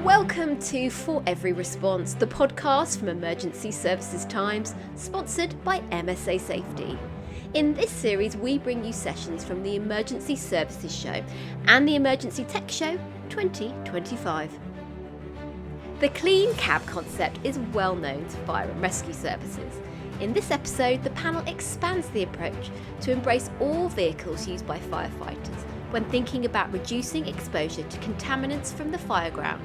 Welcome to For Every Response, the podcast from Emergency Services Times, sponsored by MSA Safety. In this series, we bring you sessions from the Emergency Services Show and the Emergency Tech Show 2025. The clean cab concept is well known to fire and rescue services. In this episode, the panel expands the approach to embrace all vehicles used by firefighters when thinking about reducing exposure to contaminants from the fireground.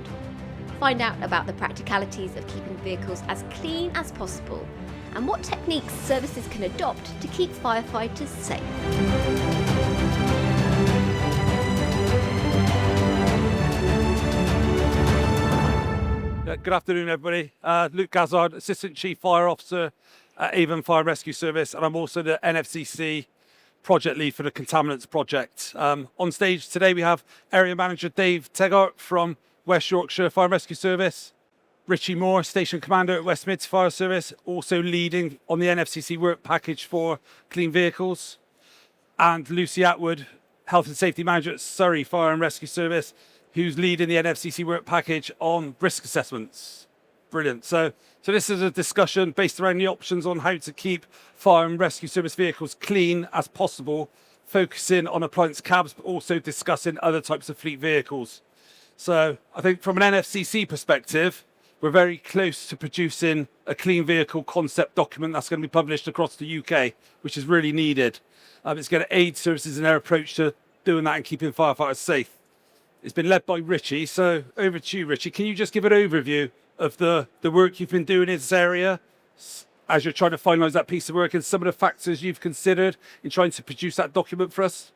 Find out about the practicalities of keeping vehicles as clean as possible and what techniques services can adopt to keep firefighters safe. Good afternoon, everybody. Luke Gazzard, Assistant Chief Fire Officer at Avon Fire and Rescue Service, and I'm also the NFCC Project Lead for the Contaminants Project. On stage today we have Area Manager Dave Teggart from West Yorkshire Fire and Rescue Service, Richie Moore, Station Commander at West Mids Fire Service, also leading on the NFCC work package for clean vehicles, and Lucie Attwood, Health and Safety Manager at Surrey Fire and Rescue Service, who's leading the NFCC work package on risk assessments. Brilliant. So this is a discussion based around the options on how to keep fire and rescue service vehicles clean as possible, focusing on appliance cabs, but also discussing other types of fleet vehicles. So I think from an NFCC perspective, we're very close to producing a clean vehicle concept document that's going to be published across the UK, which is really needed. It's going to aid services in their approach to doing that and keeping firefighters safe. It's been led by Richie, so over to you, Richie. Can you just give an overview of the work you've been doing in this area as you're trying to finalise that piece of work and some of the factors you've considered in trying to produce that document for us?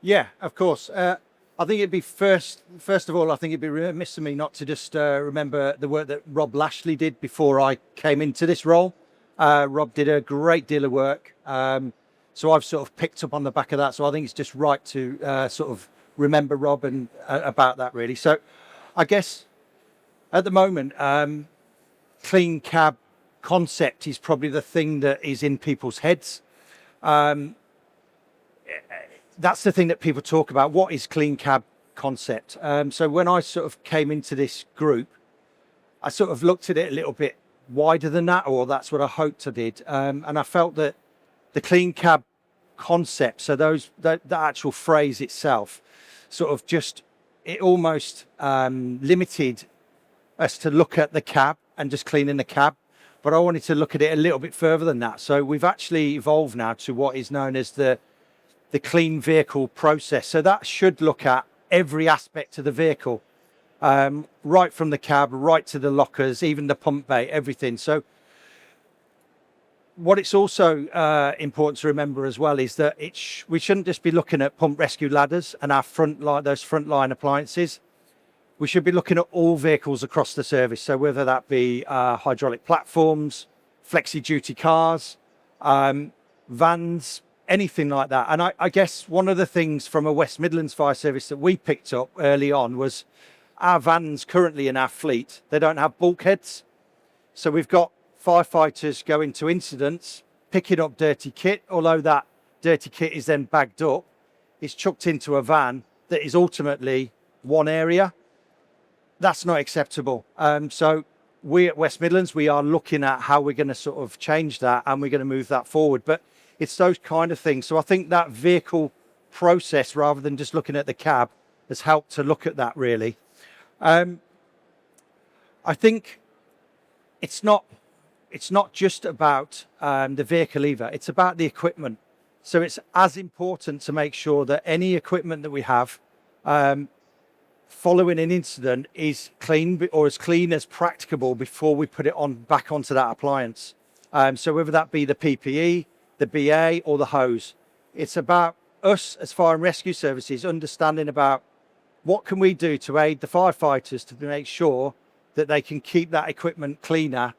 Yeah, of course. I think it'd be first of all, I think it'd be remiss of me not to just remember the work that Rob Lashley did before I came into this role. Rob did a great deal of work. So I've sort of picked up on the back of that. So I think it's just right to sort of remember Rob and about that really. So I guess at the moment, clean cab concept is probably the thing that is in people's heads. That's the thing that people talk about. What is clean cab concept? So when I sort of came into this group, I sort of looked at it a little bit wider than that, or that's what I hoped I did. And I felt that the clean cab concept, so the actual phrase itself, sort of just, it almost limited us to look at the cab and just cleaning the cab. But I wanted to look at it a little bit further than that. So we've actually evolved now to what is known as the clean vehicle process. So that should look at every aspect of the vehicle, right from the cab, right to the lockers, even the pump bay, everything. So what it's also important to remember as well is that we shouldn't just be looking at pump rescue ladders and our those frontline appliances. We should be looking at all vehicles across the service. So whether that be hydraulic platforms, flexi-duty cars, vans, anything like that. And I guess one of the things from a West Midlands fire service that we picked up early on was our vans currently in our fleet, they don't have bulkheads. So we've got firefighters going to incidents, picking up dirty kit, although that dirty kit is then bagged up, it's chucked into a van that is ultimately one area. That's not acceptable. So we at West Midlands, we are looking at how we're going to sort of change that and we're going to move that forward. But it's those kind of things. So I think that vehicle process, rather than just looking at the cab, has helped to look at that really. I think it's not just about the vehicle either. It's about the equipment. So it's as important to make sure that any equipment that we have following an incident is clean, or as clean as practicable before we put it back onto that appliance. So whether that be the PPE, the BA or the hose, it's about us as fire and rescue services understanding about what can we do to aid the firefighters to make sure that they can keep that equipment cleaner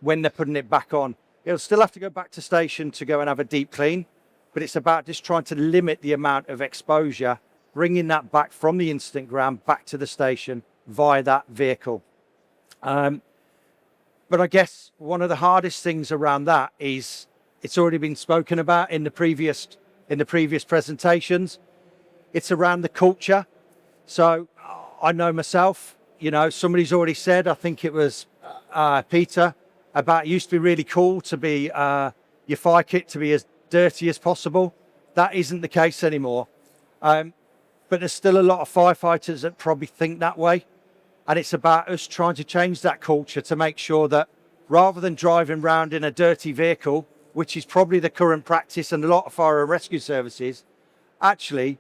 when they're putting it back on. It'll still have to go back to station to go and have a deep clean, but it's about just trying to limit the amount of exposure, bringing that back from the incident ground back to the station via that vehicle. But I guess one of the hardest things around that is, it's already been spoken about in the previous presentations. It's around the culture. So I know myself, somebody's already said, I think it was Peter, about it used to be really cool to be your fire kit to be as dirty as possible. That isn't the case anymore. But there's still a lot of firefighters that probably think that way. And it's about us trying to change that culture to make sure that rather than driving around in a dirty vehicle, which is probably the current practice in a lot of fire and rescue services, actually,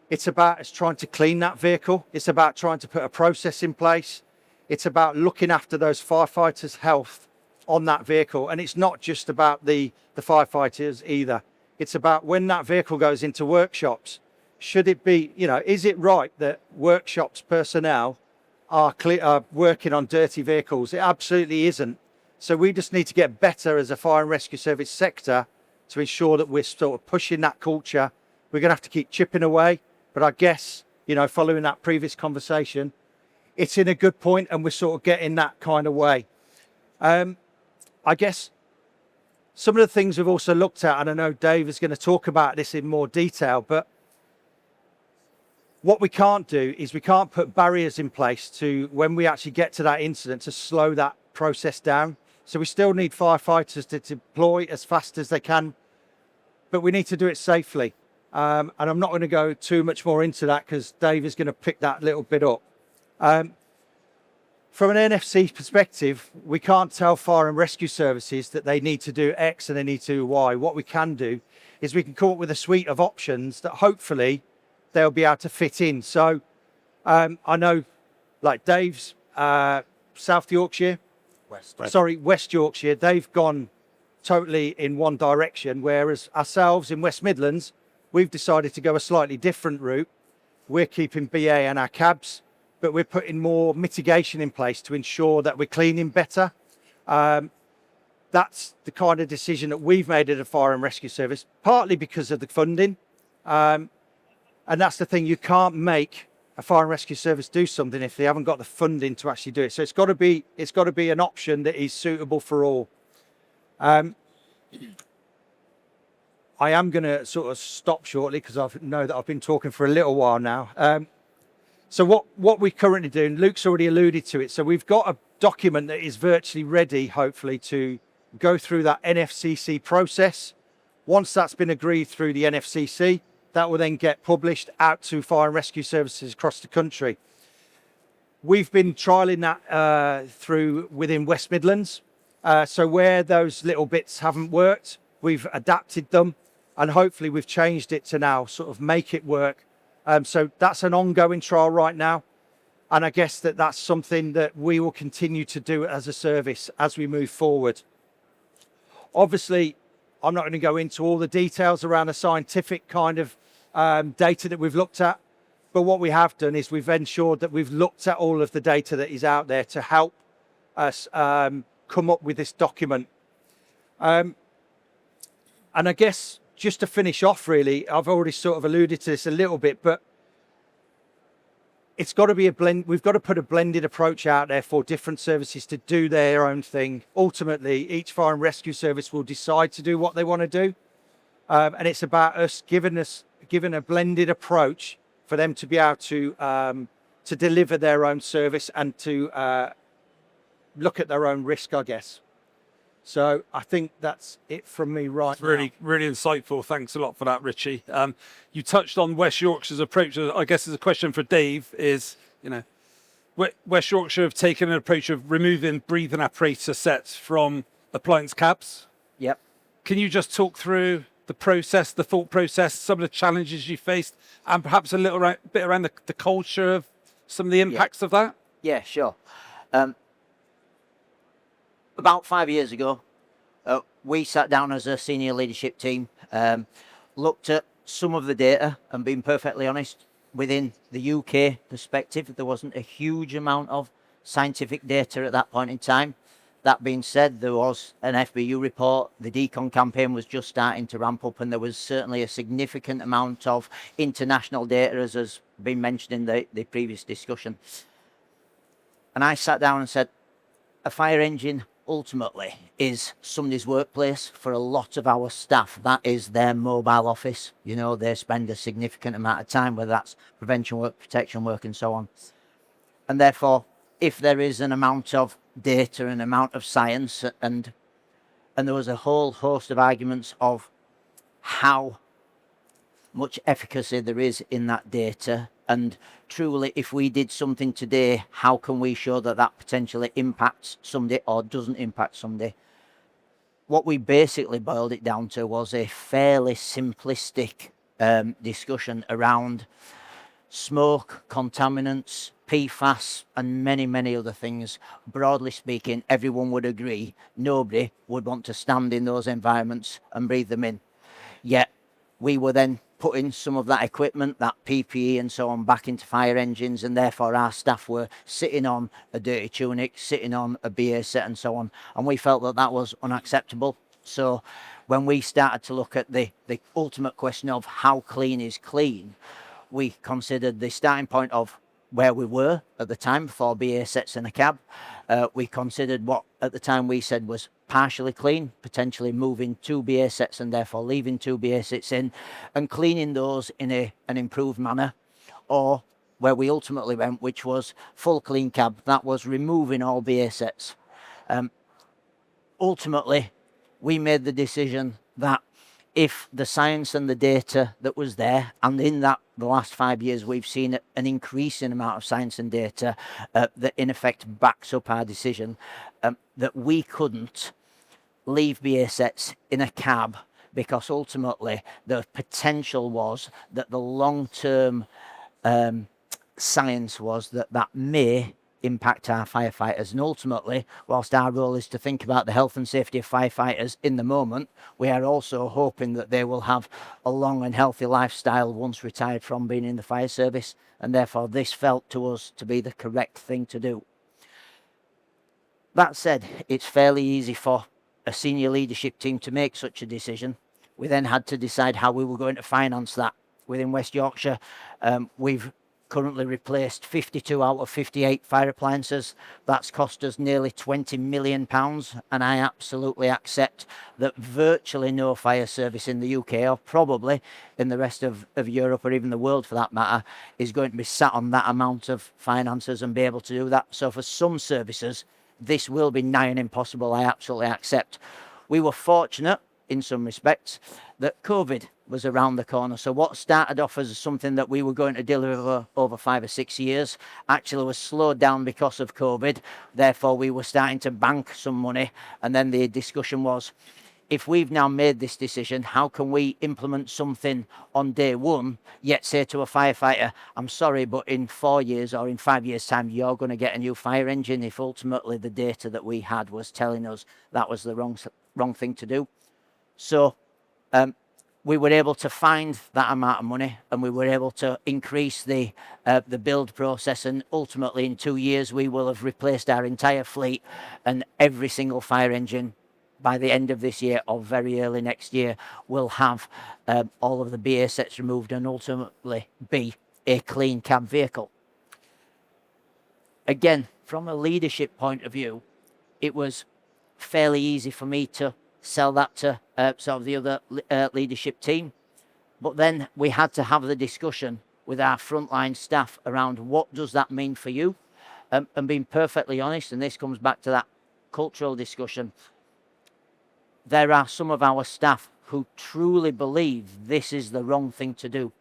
it's about us trying to clean that vehicle. It's about trying to put a process in place. It's about looking after those firefighters' health on that vehicle. And it's not just about the firefighters either. It's about when that vehicle goes into workshops, should it be, is it right that workshops personnel are working on dirty vehicles? It absolutely isn't. So we just need to get better as a fire and rescue service sector to ensure that we're sort of pushing that culture. We're going to have to keep chipping away. But I guess, following that previous conversation, it's in a good point and we're sort of getting that kind of way. I guess some of the things we've also looked at, and I know Dave is going to talk about this in more detail, but what we can't do is we can't put barriers in place to when we actually get to that incident to slow that process down. So we still need firefighters to deploy as fast as they can, but we need to do it safely. And I'm not going to go too much more into that because Dave is going to pick that little bit up. From an NFC perspective, we can't tell fire and rescue services that they need to do X and they need to do Y. What we can do is we can come up with a suite of options that hopefully they'll be able to fit in. So I know like Dave's West Yorkshire, they've gone totally in one direction, whereas ourselves in West Midlands, we've decided to go a slightly different route. We're keeping BA and our cabs, but we're putting more mitigation in place to ensure that we're cleaning better. That's the kind of decision that we've made at a fire and rescue service, partly because of the funding. And that's the thing, you can't make a fire and rescue service do something if they haven't got the funding to actually do it. So it's got to be an option that is suitable for all. I am going to sort of stop shortly because I know that I've been talking for a little while now. So what we're currently doing, Luke's already alluded to it. So we've got a document that is virtually ready, hopefully, to go through that NFCC process. Once that's been agreed through the NFCC, that will then get published out to fire and rescue services across the country. We've been trialling that through within West Midlands. So where those little bits haven't worked, we've adapted them and hopefully we've changed it to now sort of make it work. So that's an ongoing trial right now. And I guess that's something that we will continue to do as a service as we move forward. Obviously, I'm not going to go into all the details around the scientific kind of data that we've looked at. But what we have done is we've ensured that we've looked at all of the data that is out there to help us come up with this document. And I guess just to finish off, really, I've already sort of alluded to this a little bit, but it's got to be a blend. We've got to put a blended approach out there for different services to do their own thing. Ultimately, each fire and rescue service will decide to do what they want to do. And it's about us giving a blended approach for them to be able to deliver their own service and to look at their own risk, I guess. So I think that's it from me right now. Really insightful. Thanks a lot for that, Richie. You touched on West Yorkshire's approach. I guess as a question for Dave is, West Yorkshire have taken an approach of removing breathing apparatus sets from appliance cabs. Yep. Can you just talk through the process, the thought process, some of the challenges you faced, and perhaps a little bit around the culture of some of the impacts of that? Yeah, sure. About 5 years ago, we sat down as a senior leadership team, looked at some of the data, and being perfectly honest, within the UK perspective, there wasn't a huge amount of scientific data at that point in time. That being said, there was an FBU report, the decon campaign was just starting to ramp up, and there was certainly a significant amount of international data, as has been mentioned in the previous discussion. And I sat down and said, a fire engine ultimately is somebody's workplace. For a lot of our staff, that is their mobile office. You know, they spend a significant amount of time, whether that's prevention work, protection work, and so on. And therefore, if there is an amount of data, an amount of science, and there was a whole host of arguments of how much efficacy there is in that data, and truly, if we did something today, how can we show that that potentially impacts somebody or doesn't impact somebody? What we basically boiled it down to was a fairly simplistic discussion around smoke, contaminants, PFAS, and many, many other things. Broadly speaking, everyone would agree nobody would want to stand in those environments and breathe them in. Yet we were then putting some of that equipment, that PPE and so on, back into fire engines, and therefore our staff were sitting on a dirty tunic, sitting on a BA set and so on, and we felt that that was unacceptable. So when we started to look at the ultimate question of how clean is clean, we considered the starting point of where we were at the time before BA sets in a cab. We considered what at the time we said was partially clean, potentially moving 2 BA sets and therefore leaving 2 BA sets in and cleaning those in an improved manner, or where we ultimately went, which was full clean cab. That was removing all BA sets. Ultimately, we made the decision that if the science and the data that was there, and in that the last 5 years we've seen an increasing amount of science and data that in effect backs up our decision, that we couldn't leave BA sets in a cab, because ultimately the potential was that the long-term science was that that may impact our firefighters. And ultimately, whilst our role is to think about the health and safety of firefighters in the moment, we are also hoping that they will have a long and healthy lifestyle once retired from being in the fire service, and therefore this felt to us to be the correct thing to do. That said, it's fairly easy for a senior leadership team to make such a decision. We then had to decide how we were going to finance that. Within West Yorkshire, we've currently replaced 52 out of 58 fire appliances. That's cost us nearly £20 million, and I absolutely accept that virtually no fire service in the UK, or probably in the rest of Europe or even the world for that matter, is going to be sat on that amount of finances and be able to do that. So for some services, this will be nigh and impossible. I absolutely accept. We were fortunate in some respects that COVID was around the corner. So what started off as something that we were going to deliver over 5 or 6 years actually was slowed down because of COVID. Therefore, we were starting to bank some money. And then the discussion was, if we've now made this decision, how can we implement something on day one, yet say to a firefighter, I'm sorry, but in 4 years or in 5 years' time, you're going to get a new fire engine, if ultimately the data that we had was telling us that was the wrong thing to do. So we were able to find that amount of money, and we were able to increase the build process, and ultimately in 2 years we will have replaced our entire fleet, and every single fire engine by the end of this year or very early next year will have all of the BA sets removed and ultimately be a clean cab vehicle. Again, from a leadership point of view, it was fairly easy for me to sell that to sort of the other leadership team. But then we had to have the discussion with our frontline staff around what does that mean for you? And being perfectly honest, and this comes back to that cultural discussion, there are some of our staff who truly believe this is the wrong thing to do.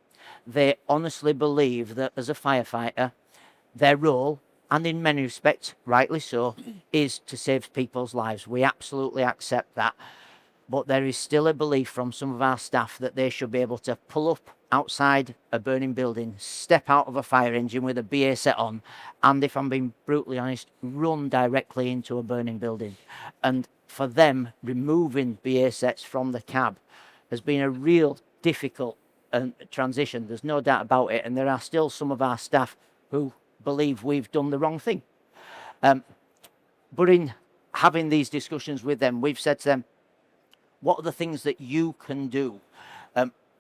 They honestly believe that as a firefighter, their role, and in many respects, rightly so, is to save people's lives. We absolutely accept that. But there is still a belief from some of our staff that they should be able to pull up outside a burning building, step out of a fire engine with a BA set on, and if I'm being brutally honest, run directly into a burning building. And for them, removing BA sets from the cab has been a real difficult transition. There's no doubt about it. And there are still some of our staff who believe we've done the wrong thing. But in having these discussions with them, we've said to them, what are the things that you can do?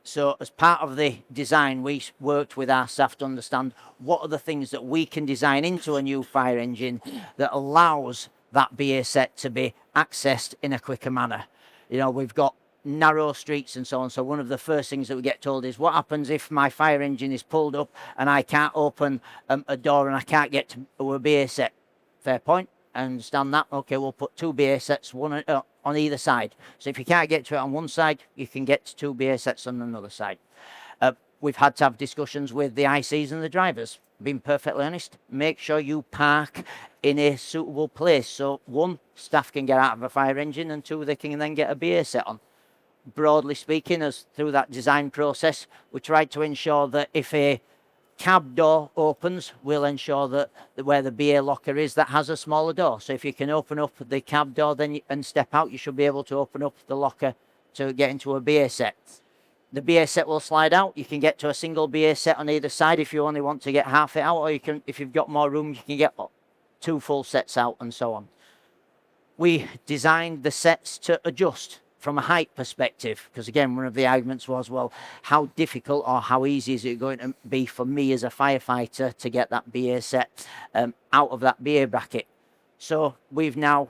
So as part of the design, we worked with our staff to understand what are the things that we can design into a new fire engine that allows that BA set to be accessed in a quicker manner. You know, we've got narrow streets and so on. So one of the first things that we get told is, what happens if my fire engine is pulled up and I can't open a door and I can't get to a BA set? Fair point. I understand that. Okay, we'll put 2 BA sets, one on either side. So if you can't get to it on one side, you can get to 2 BA sets on another side. We've had to have discussions with the ICs and the drivers. Being perfectly honest, make sure you park in a suitable place. So 1, staff can get out of a fire engine, and 2, they can then get a BA set on. Broadly speaking, as through that design process, we tried to ensure that if a cab door opens, we'll ensure that where the BA locker is, that has a smaller door. So if you can open up the cab door and step out, you should be able to open up the locker to get into a BA set. The BA set will slide out. You can get to a single BA set on either side if you only want to get half it out, or you can, if you've got more room, you can get 2 full sets out, and so on. We designed the sets to adjust from a height perspective, because again, one of the arguments was, well, how difficult or how easy is it going to be for me as a firefighter to get that BA set out of that BA bracket? So we've now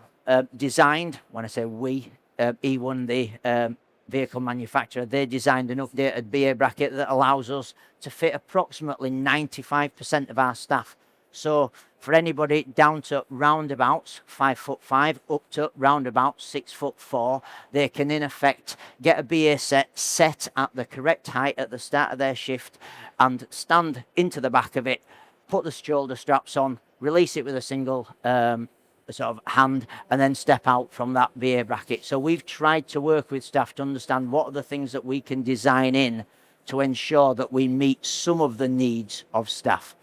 designed, when I say we, E1, the vehicle manufacturer, they designed an updated BA bracket that allows us to fit approximately 95% of our staff. So for anybody down to roundabouts 5'5", up to roundabouts 6'4", they can in effect get a BA set at the correct height at the start of their shift and stand into the back of it, put the shoulder straps on, release it with a single sort of hand, and then step out from that BA bracket. So we've tried to work with staff to understand what are the things that we can design in to ensure that we meet some of the needs of staff.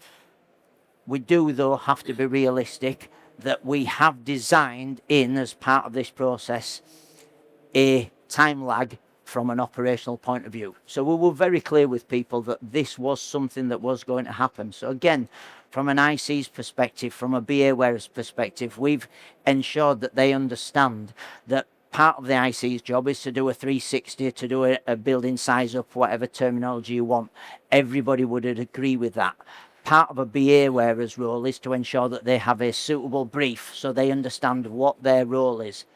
We do, though, have to be realistic that we have designed in, as part of this process, a time lag from an operational point of view. So we were very clear with people that this was something that was going to happen. So again, from an IC's perspective, from a BA wearer's perspective, we've ensured that they understand that part of the IC's job is to do a 360, to do a building size up, whatever terminology you want. Everybody would agree with that. Part of a BA wearer's role is to ensure that they have a suitable brief so they understand what their role is.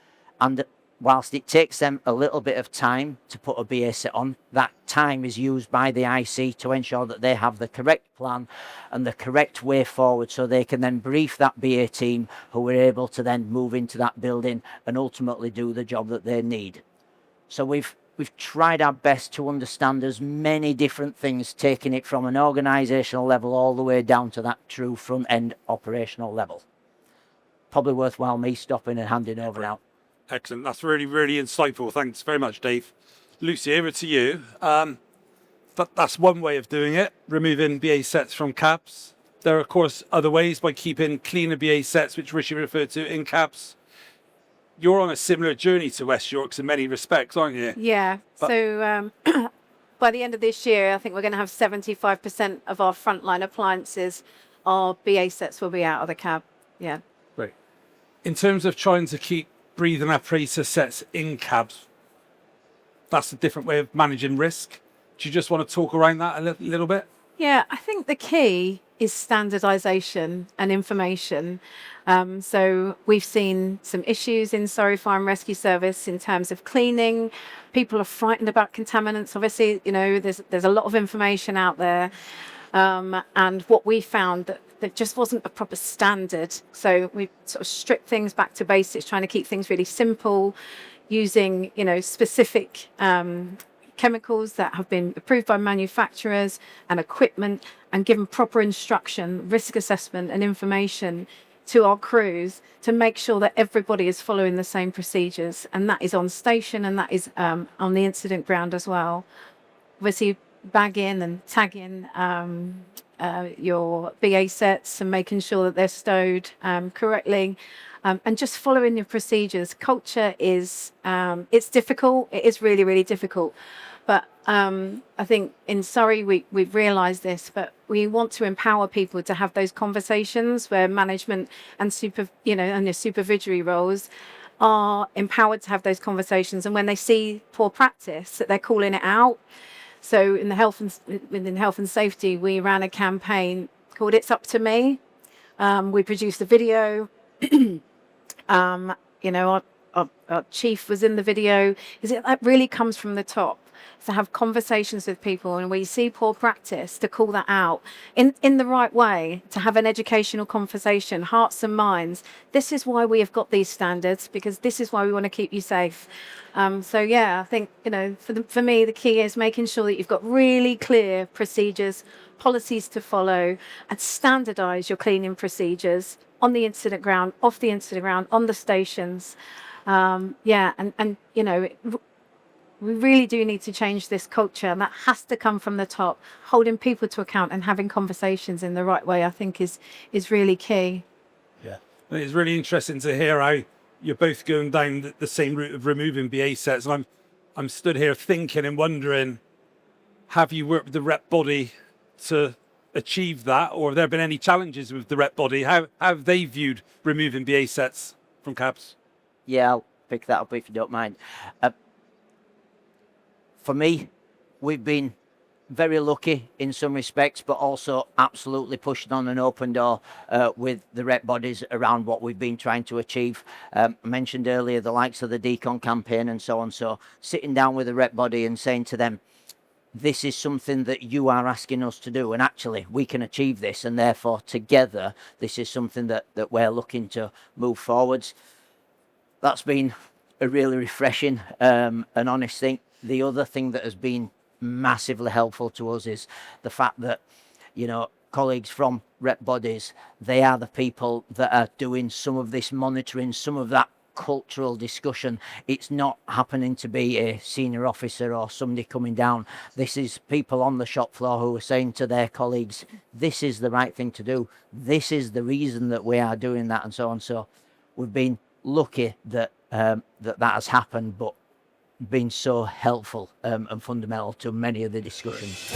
And whilst it takes them a little bit of time to put a BA set on, that time is used by the IC to ensure that they have the correct plan and the correct way forward, so they can then brief that BA team who are able to then move into that building and ultimately do the job that they need. So we've tried our best to understand as many different things, taking it from an organisational level all the way down to that true front-end operational level. Probably worthwhile me stopping and handing over now. Excellent. That's really, really insightful. Thanks very much, Dave. Lucie, over to you. That's one way of doing it, removing BA sets from cabs. There are, of course, other ways by keeping cleaner BA sets, which Richie referred to, in cabs. You're on a similar journey to West Yorks in many respects, aren't you? Yeah. So by the end of this year, I think we're going to have 75% of our frontline appliances, our BA sets will be out of the cab. Yeah. Great. In terms of trying to keep breathing apparatus sets in cabs, that's a different way of managing risk. Do you just want to talk around that a little bit? Yeah, I think the key is standardisation and information. So we've seen some issues in Surrey Fire and Rescue Service in terms of cleaning. People are frightened about contaminants. Obviously, you know, there's a lot of information out there. And what we found that there just wasn't a proper standard. So we sort of stripped things back to basics, trying to keep things really simple, using, you know, specific chemicals that have been approved by manufacturers and equipment, and given proper instruction, risk assessment and information to our crews to make sure that everybody is following the same procedures. And that is on station, and that is on the incident ground as well. Obviously, bagging and tagging your BA sets and making sure that they're stowed correctly, and just following your procedures. Culture is, it's difficult. It is really, really difficult. But I think in Surrey, we've realised this, but we want to empower people to have those conversations where management and and your supervisory roles are empowered to have those conversations. And when they see poor practice, that they're calling it out. So in within health and safety, we ran a campaign called "It's Up to Me." We produced a video. You know, our chief was in the video. That really comes from the top. To have conversations with people, and where you see poor practice, to call that out in the right way, to have an educational conversation, hearts and minds. This is why we have got these standards, because this is why we want to keep you safe. So yeah, I think, you know, for me, the key is making sure that you've got really clear procedures, policies to follow, and standardise your cleaning procedures on the incident ground, off the incident ground, on the stations. And you know, we really do need to change this culture, and that has to come from the top. Holding people to account and having conversations in the right way, I think, is really key. Yeah, it's really interesting to hear how you're both going down the same route of removing BA sets. And I'm stood here thinking and wondering, have you worked with the rep body to achieve that, or have there been any challenges with the rep body? How have they viewed removing BA sets from cabs? Yeah, I'll pick that up if you don't mind. For me, we've been very lucky in some respects, but also absolutely pushing on an open door with the rep bodies around what we've been trying to achieve. I mentioned earlier the likes of the decon campaign and so on. So sitting down with the rep body and saying to them, this is something that you are asking us to do, and actually we can achieve this, and therefore together this is something that we're looking to move forwards. That's been a really refreshing and honest thing. The other thing that has been massively helpful to us is the fact that, you know, colleagues from rep bodies, they are the people that are doing some of this monitoring, some of that cultural discussion. It's not happening to be a senior officer or somebody coming down. This is people on the shop floor who are saying to their colleagues, this is the right thing to do. This is the reason that we are doing that, and so on. So we've been lucky that that has happened, but been so helpful and fundamental to many of the discussions.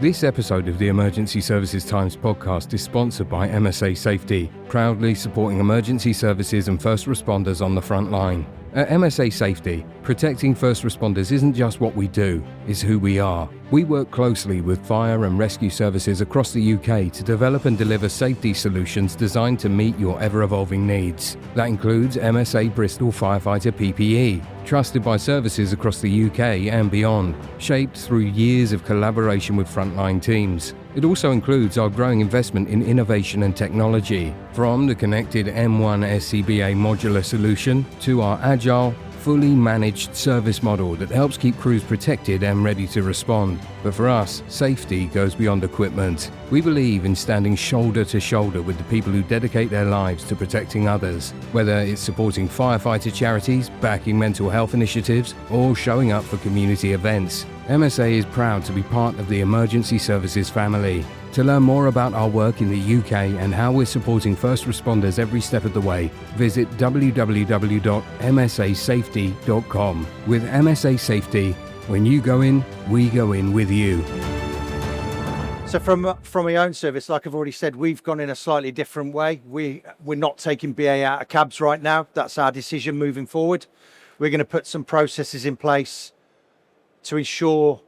This episode of the Emergency Services Times podcast is sponsored by MSA Safety, proudly supporting emergency services and first responders on the front line. At MSA Safety, protecting first responders isn't just what we do, it's who we are. We work closely with fire and rescue services across the UK to develop and deliver safety solutions designed to meet your ever-evolving needs. That includes MSA Bristol Firefighter PPE, trusted by services across the UK and beyond, shaped through years of collaboration with frontline teams. It also includes our growing investment in innovation and technology, from the connected M1 SCBA modular solution to our agile, fully managed service model that helps keep crews protected and ready to respond. But for us, safety goes beyond equipment. We believe in standing shoulder to shoulder with the people who dedicate their lives to protecting others, whether it's supporting firefighter charities, backing mental health initiatives, or showing up for community events. MSA is proud to be part of the emergency services family. To learn more about our work in the UK and how we're supporting first responders every step of the way, visit www.msasafety.com. With MSA Safety, when you go in, we go in with you. So from my own service, like I've already said, we've gone in a slightly different way. We're not taking BA out of cabs right now. That's our decision moving forward. We're going to put some processes in place to ensure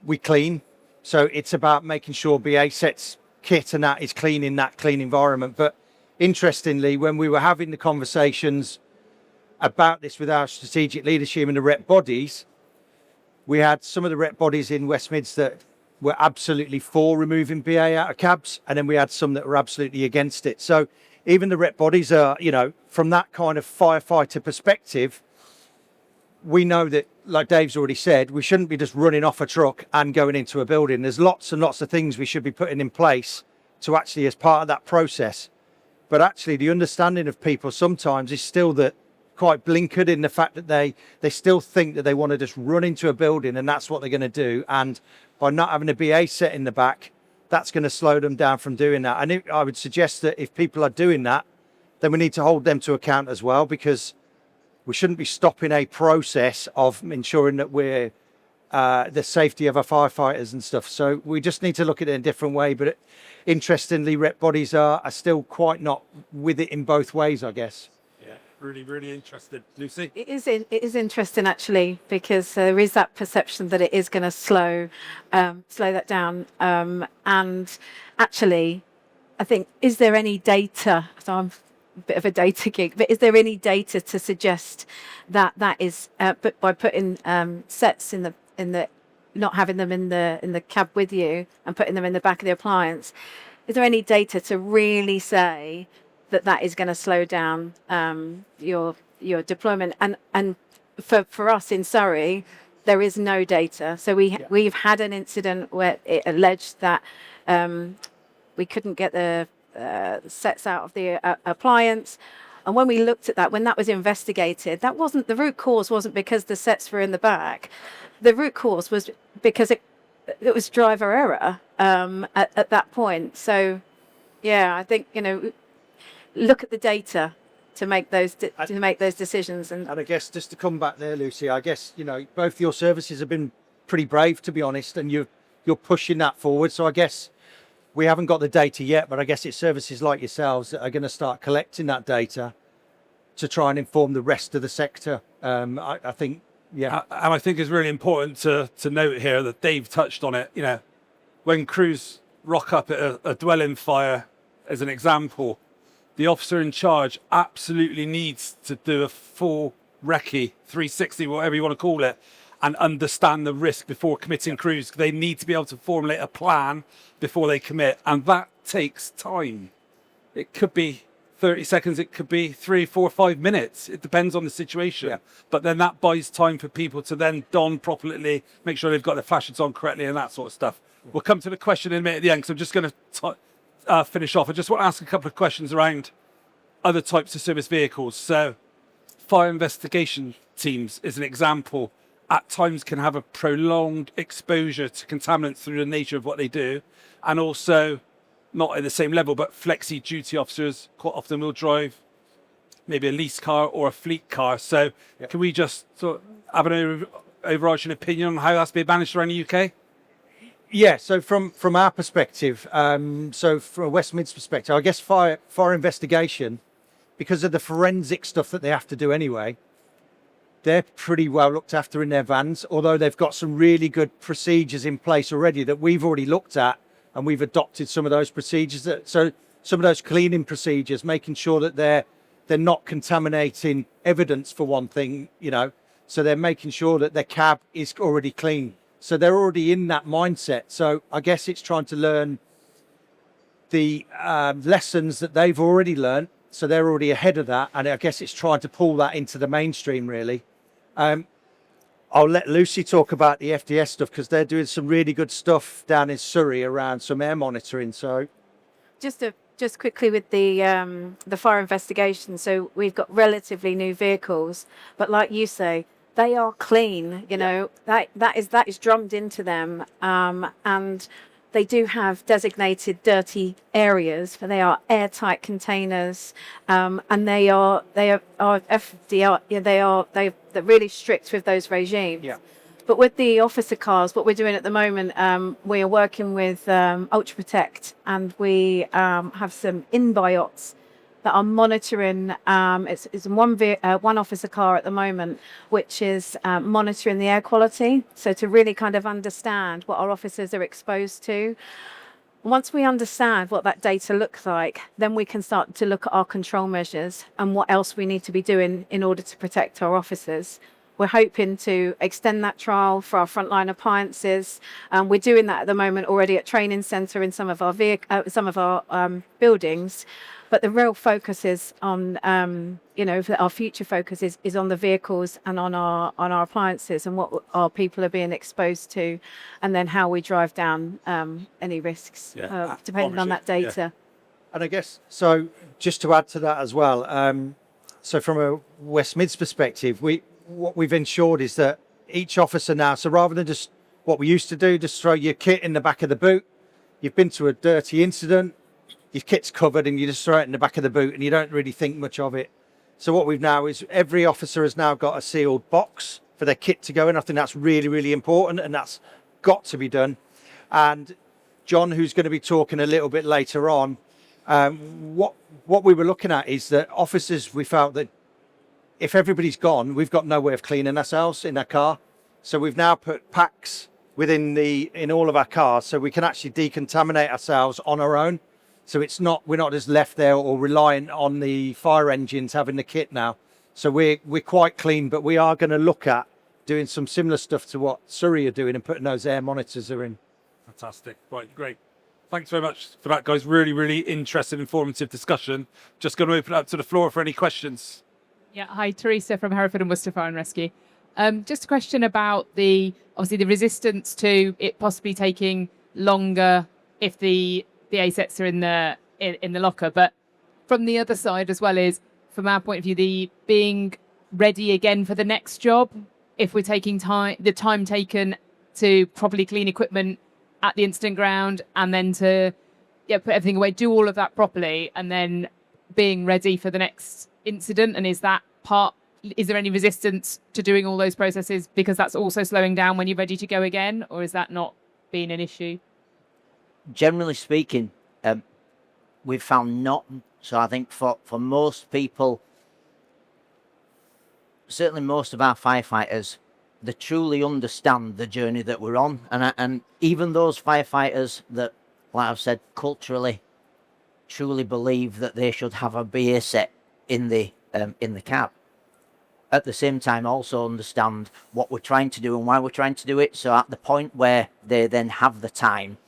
we clean. So it's about making sure BA sets kit and that is clean in that clean environment. But interestingly, when we were having the conversations about this with our strategic leadership and the rep bodies, we had some of the rep bodies in West Mids that were absolutely for removing BA out of cabs, and then we had some that were absolutely against it. So even the rep bodies are, you know, from that kind of firefighter perspective, we know that, like Dave's already said, we shouldn't be just running off a truck and going into a building. There's lots and lots of things we should be putting in place to actually, as part of that process. But actually the understanding of people sometimes is still that quite blinkered in the fact that they still think that they want to just run into a building and that's what they're going to do. And by not having a BA set in the back, that's going to slow them down from doing that. And I would suggest that if people are doing that, then we need to hold them to account as well, because we shouldn't be stopping a process of ensuring that we're the safety of our firefighters and stuff. So we just need to look at it in a different way. But interestingly, rep bodies are still quite not with it in both ways, I guess. Yeah, really, really interested. Lucie? It is interesting, actually, because there is that perception that it is going to slow that down. And actually, I think, is there any data? So bit of a data geek, but is there any data to suggest that that is but by putting sets in the not having them in the cab with you and putting them in the back of the appliance, is there any data to really say that that is going to slow down your deployment? And for us in Surrey, there is no data. So we've had an incident where it alleged that we couldn't get the sets out of the appliance. And when we looked at that, when that was investigated, that wasn't the root cause. Wasn't because the sets were in the back. The root cause was because it was driver error at that point. So, yeah, I think look at the data to make those decisions. And I guess just to come back there, Lucie, I guess both your services have been pretty brave, to be honest, and you're pushing that forward. So I guess we haven't got the data yet, but I guess it's services like yourselves that are going to start collecting that data to try and inform the rest of the sector. I think, yeah. And I think it's really important to note here that Dave touched on it. When crews rock up at a dwelling fire, as an example, the officer in charge absolutely needs to do a full recce, 360, whatever you want to call it, and understand the risk before committing crews. They need to be able to formulate a plan before they commit, and that takes time. It could be 30 seconds, it could be 3, 4, 5 minutes. It depends on the situation. Yeah. But then that buys time for people to then don properly, make sure they've got their flashes on correctly and that sort of stuff. We'll come to the question in a minute at the end, because I'm just going to finish off. I just want to ask a couple of questions around other types of service vehicles. So fire investigation teams, is an example, at times can have a prolonged exposure to contaminants through the nature of what they do, and also not at the same level, but flexi duty officers quite often will drive maybe a lease car or a fleet car. So can we just sort of have an overarching opinion on how that's being managed around the UK? Yeah, so from our perspective, so from a West Mids perspective, I guess fire investigation, because of the forensic stuff that they have to do anyway, they're pretty well looked after in their vans, although they've got some really good procedures in place already that we've already looked at, and we've adopted some of those procedures. So some of those cleaning procedures, making sure that they're not contaminating evidence, for one thing, so they're making sure that their cab is already clean. So they're already in that mindset. So I guess it's trying to learn the lessons that they've already learned. So they're already ahead of that. And I guess it's trying to pull that into the mainstream, really. I'll let Lucie talk about the FDS stuff, because they're doing some really good stuff down in Surrey around some air monitoring. So just quickly with the fire investigation. So we've got relatively new vehicles, but like you say, they are clean. That is drummed into them, and they do have designated dirty areas, but they are airtight containers, and they are FDR. They're really strict with those regimes. Yeah. But with the officer cars, what we're doing at the moment, we are working with Ultra Protect, and we have some in-biots that are monitoring. It's one officer car at the moment, which is monitoring the air quality. So to really kind of understand what our officers are exposed to. Once we understand what that data looks like, then we can start to look at our control measures and what else we need to be doing in order to protect our officers. We're hoping to extend that trial for our frontline appliances. We're doing that at the moment already at training centre in some of our buildings. But the real focus is on, our future focus is on the vehicles and on our appliances and what our people are being exposed to, and then how we drive down any risks, depending on that data. Yeah. And I guess, so just to add to that as well, so from a West Mids perspective, what we've ensured is that each officer now, so rather than just what we used to do, just throw your kit in the back of the boot, you've been to a dirty incident, your kit's covered and you just throw it in the back of the boot and you don't really think much of it. So what we've now is every officer has now got a sealed box for their kit to go in. I think that's really, really important, and that's got to be done. And John, who's going to be talking a little bit later on, what we were looking at is that officers, we felt that if everybody's gone, we've got no way of cleaning ourselves in our car. So we've now put packs in all of our cars so we can actually decontaminate ourselves on our own. So we're not just left there or reliant on the fire engines having the kit now. So we're quite clean, but we are going to look at doing some similar stuff to what Surrey are doing and putting those air monitors in. Fantastic. Right, great. Thanks very much for that, guys. Really, really interesting, informative discussion. Just going to open it up to the floor for any questions. Yeah, hi, Teresa from Hereford and Worcester Fire and Rescue. Just a question about obviously the resistance to it possibly taking longer if the ASETs are in the locker, but from the other side as well is, from our point of view, the being ready again for the next job. If we're taking the time taken to properly clean equipment at the incident ground and then to put everything away, do all of that properly, and then being ready for the next incident. And is there any resistance to doing all those processes because that's also slowing down when you're ready to go again, or is that not being an issue? Generally speaking, we've found not. So I think for most people, certainly most of our firefighters, they truly understand the journey that we're on. And even those firefighters that, like I've said, culturally truly believe that they should have a BA set in the cab, at the same time also understand what we're trying to do and why we're trying to do it. So at the point where they then have the time,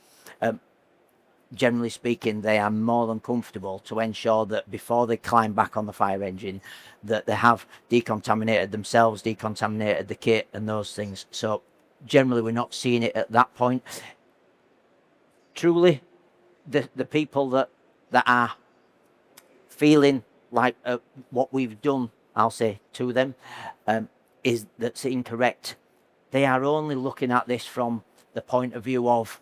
generally speaking, they are more than comfortable to ensure that before they climb back on the fire engine, that they have decontaminated themselves, decontaminated the kit and those things. So generally we're not seeing it at that point. Truly, the people that are feeling like what we've done, I'll say, to them, that's incorrect. They are only looking at this from the point of view of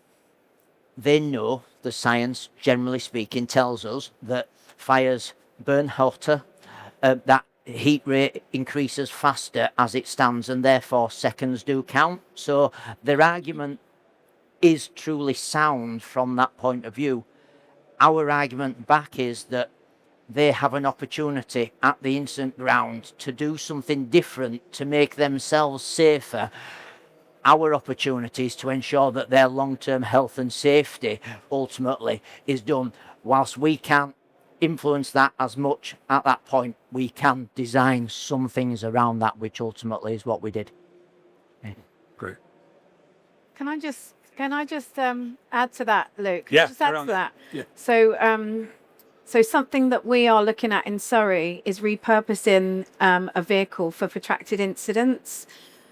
they know the science, generally speaking, tells us that fires burn hotter, that heat rate increases faster as it stands, and therefore seconds do count. So their argument is truly sound from that point of view. Our argument back is that they have an opportunity at the incident ground to do something different to make themselves safer. Our opportunity is to ensure that their long-term health and safety ultimately is done. Whilst we can't influence that as much at that point, we can design some things around that, which ultimately is what we did. Great. Can I just add to that, Luke? Yeah, Just add to that. Yeah. So something that we are looking at in Surrey is repurposing a vehicle for protracted incidents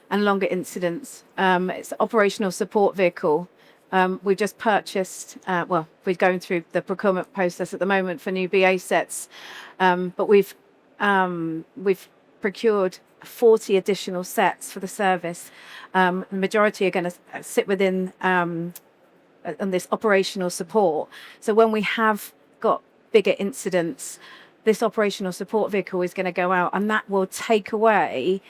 and longer incidents. It's an operational support vehicle. We've just purchased, we're going through the procurement process at the moment for new BA sets, but we've procured 40 additional sets for the service. The majority are going to sit within on this operational support. So when we have got bigger incidents, this operational support vehicle is going to go out, and that will take away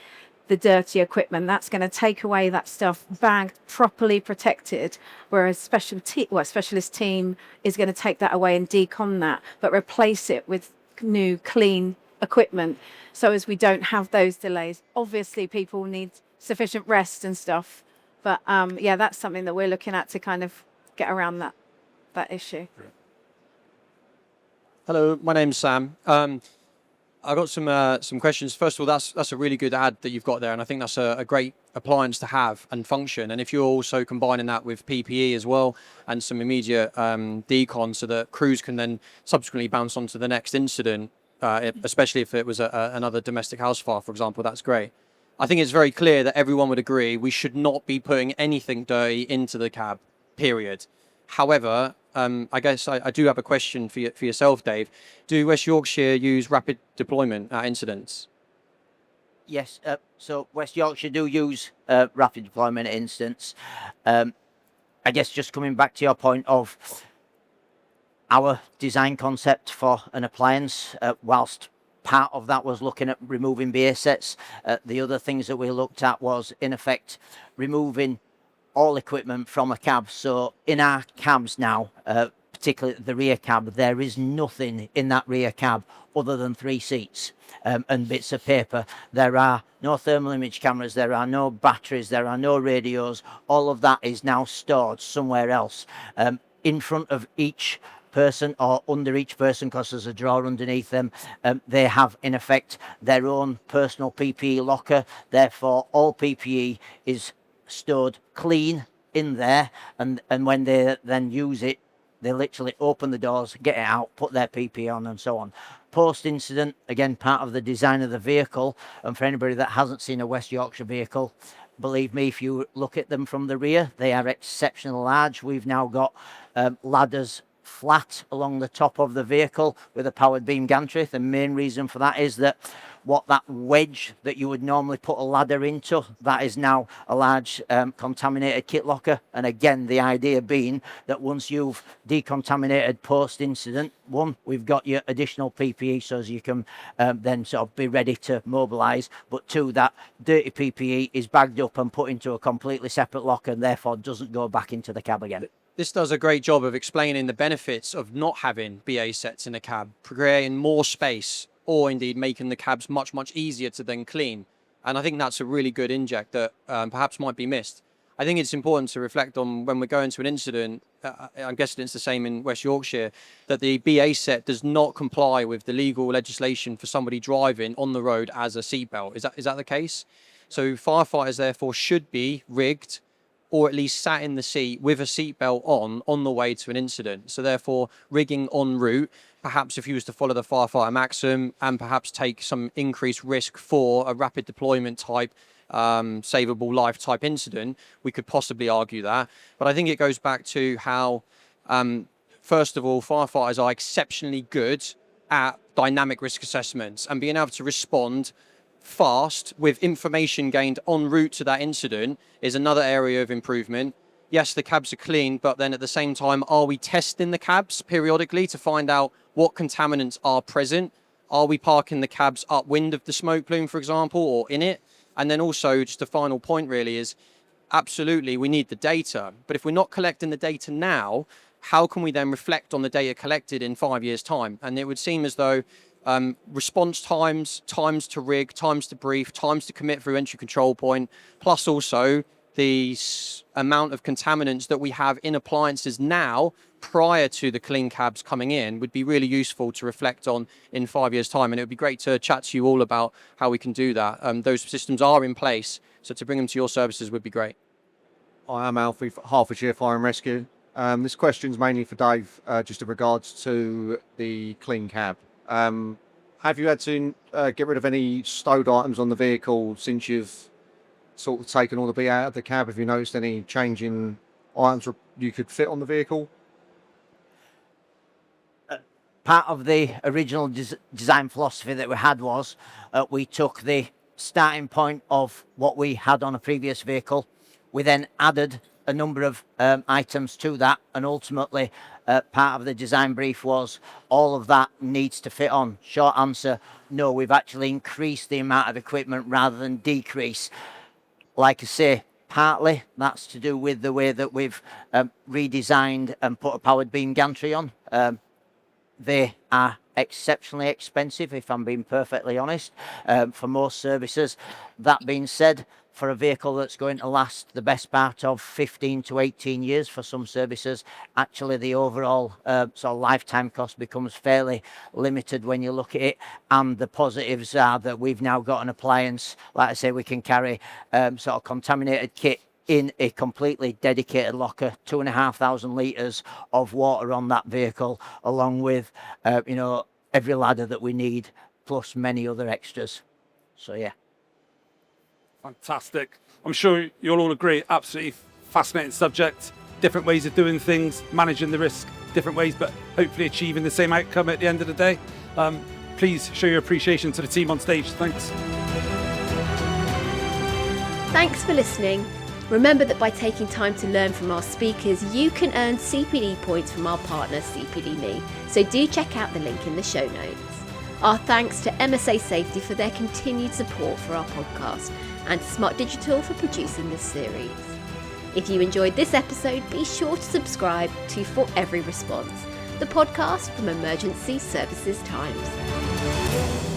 the dirty equipment. That's going to take away that stuff bagged, properly protected, whereas specialist team is going to take that away and decon that, but replace it with new clean equipment, so as we don't have those delays. Obviously people need sufficient rest and stuff, but that's something that we're looking at to kind of get around that issue. Hello, my name's Sam. I've got some questions. First of all, that's a really good ad that you've got there, and I think that's a great appliance to have and function. And if you're also combining that with PPE as well and some immediate decon, so that crews can then subsequently bounce on to the next incident, especially if it was another domestic house fire, for example, that's great. I think it's very clear that everyone would agree we should not be putting anything dirty into the cab, period. However, I guess I do have a question for yourself, Dave. Do West Yorkshire use rapid deployment at incidents? Yes, so West Yorkshire do use rapid deployment at incidents. I guess just coming back to your point of our design concept for an appliance, whilst part of that was looking at removing BA sets, the other things that we looked at was, in effect, removing all equipment from a cab. So in our cabs now, particularly the rear cab, there is nothing in that rear cab other than 3 seats and bits of paper. There are no thermal image cameras, there are no batteries, there are no radios. All of that is now stored somewhere else. In front of each person or under each person, because there's a drawer underneath them. They have in effect their own personal PPE locker. Therefore, all PPE is stored clean in there, and when they then use it, they literally open the doors, get it out, put their PPE on, and so on. Post-incident, again, part of the design of the vehicle, and for anybody that hasn't seen a West Yorkshire vehicle, believe me, if you look at them from the rear, they are exceptionally large. We've now got ladders flat along the top of the vehicle with a powered beam gantry. The main reason for that is that what that wedge that you would normally put a ladder into, that is now a large contaminated kit locker. And again, the idea being that once you've decontaminated post-incident, one, we've got your additional PPE so as you can then sort of be ready to mobilise, but two, that dirty PPE is bagged up and put into a completely separate locker and therefore doesn't go back into the cab again. This does a great job of explaining the benefits of not having BA sets in a cab, creating more space, or indeed making the cabs much, much easier to then clean. And I think that's a really good inject that perhaps might be missed. I think it's important to reflect on when we're going to an incident, I'm guessing it's the same in West Yorkshire, that the BA set does not comply with the legal legislation for somebody driving on the road as a seatbelt. Is that the case? So firefighters therefore should be rigged or at least sat in the seat with a seatbelt on the way to an incident. So therefore, rigging en route, perhaps if you was to follow the firefighter maxim and perhaps take some increased risk for a rapid deployment type, savable life type incident, we could possibly argue that. But I think it goes back to how, first of all, firefighters are exceptionally good at dynamic risk assessments and being able to respond fast with information gained en route to that incident is another area of improvement. Yes, the cabs are clean, but then at the same time, are we testing the cabs periodically to find out what contaminants are present? Are we parking the cabs upwind of the smoke plume, for example, or in it? And then also, just a final point really is, absolutely, we need the data. But if we're not collecting the data now, how can we then reflect on the data collected in 5 years' time? And it would seem as though response times, times to rig, times to brief, times to commit through entry control point, plus also the amount of contaminants that we have in appliances now prior to the clean cabs coming in would be really useful to reflect on in 5 years' time. And it would be great to chat to you all about how we can do that. Those systems are in place, so to bring them to your services would be great. I am Alfie, Hertfordshire Fire and Rescue. This question's mainly for Dave, just in regards to the clean cab. Have you had to get rid of any stowed items on the vehicle since you've sort of taken all the BA out of the cab? Have you noticed any change in items you could fit on the vehicle? Part of the original design philosophy that we had was we took the starting point of what we had on a previous vehicle. We then added a number of items to that, and ultimately part of the design brief was all of that needs to fit on. Short answer, no, we've actually increased the amount of equipment rather than decrease. Like I say, partly that's to do with the way that we've redesigned and put a powered beam gantry on. They are exceptionally expensive, if I'm being perfectly honest, for most services. That being said, for a vehicle that's going to last the best part of 15 to 18 years for some services, actually the overall sort of lifetime cost becomes fairly limited when you look at it. And the positives are that we've now got an appliance, like I say, we can carry sort of contaminated kit in a completely dedicated locker, 2,500 litres of water on that vehicle, along with, every ladder that we need, plus many other extras. So, yeah. Fantastic. I'm sure you'll all agree, absolutely fascinating subject. Different ways of doing things, managing the risk, different ways, but hopefully achieving the same outcome at the end of the day. Please show your appreciation to the team on stage. Thanks. Thanks for listening. Remember that by taking time to learn from our speakers, you can earn CPD points from our partner CPDme. So do check out the link in the show notes. Our thanks to MSA Safety for their continued support for our podcast, and to Smart Digital for producing this series. If you enjoyed this episode, be sure to subscribe to For Every Response, the podcast from Emergency Services Times.